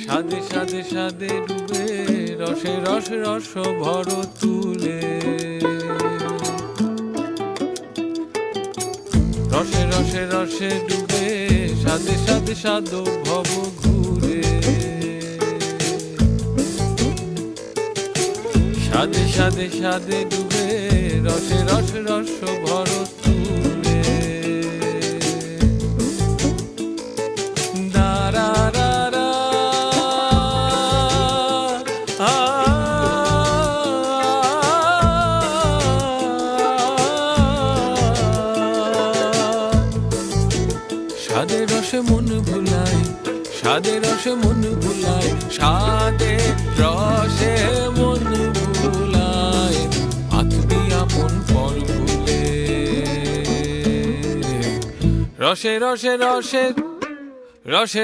সাদে সাদে সাদে ডুবে রসে রস রস ভর তুলে রসে রসে রসে ডুবে সাদে সাদে সাদ ভব ঘুরে সাদে সাদে সাদে ডুবে রসে রস রস ভর তুলে দারা রা রা সাদে রসে মন ভুলায় সাদে রসে মন ভুলায় সাদে রসে মন ভুলায় আত্মী আপন পর ভুলে রসে রসে রসে রসে রসে